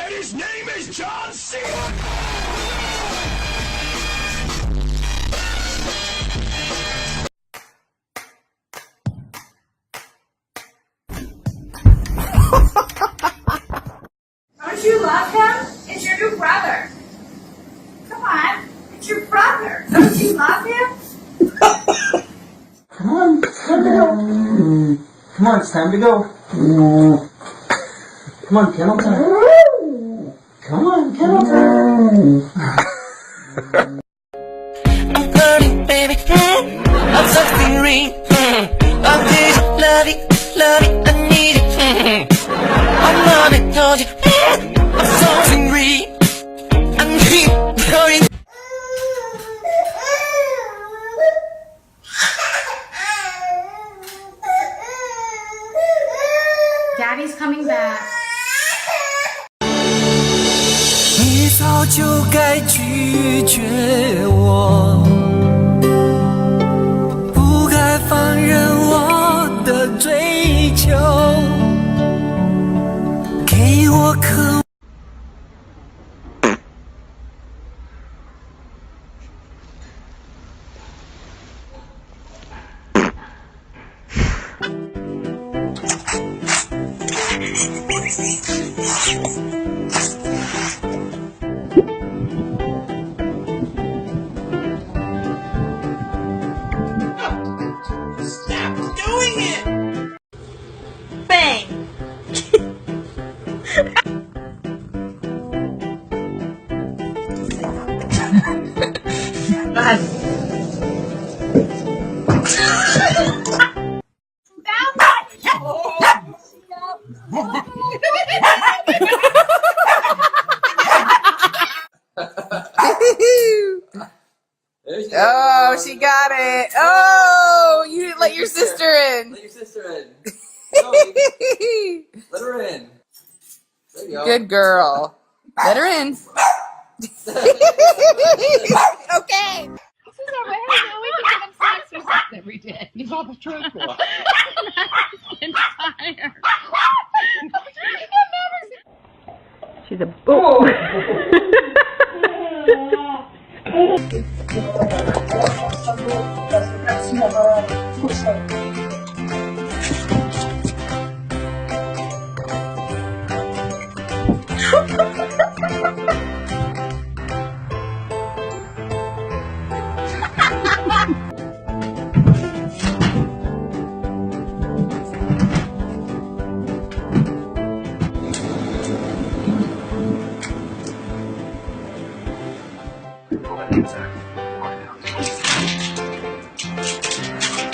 And his name is John C. Don't you love him? It's your new brother. Come on, it's your brother. Don't you love him? Come on, it's time to go. Come on, it's time to go. Come on, kennel time. Come on, kennel time. I'm burning, baby. I'm something green. I need it, love it, I need it. I'm on it, told you. I'm something green. I need going. Daddy's coming back. 你早就该拒绝我，不该放任我的追求，给我渴。Oh, she got it. Oh, you didn't let your sister in. Let your sister in. No, let her in. There you go. Good girl. Let her in. Okay. This is our way. Now we can give him snacks or something every day. He's all the truth. She's a boo.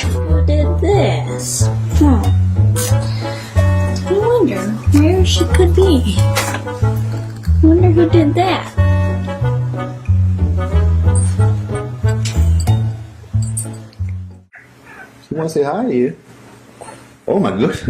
Who did this? I wonder where she could be. I wonder who did that. She want to say hi to you. Oh my goodness.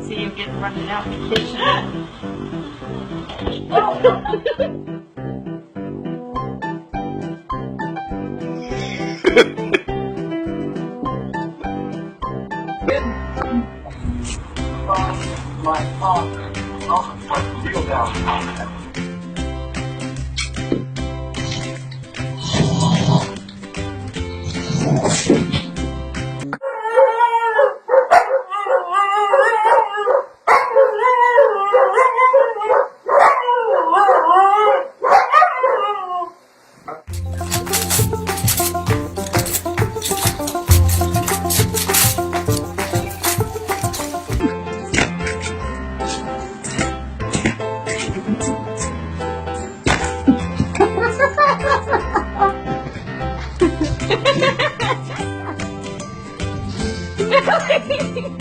See you getting running out in the kitchen. My father also tried to deal down. Grin.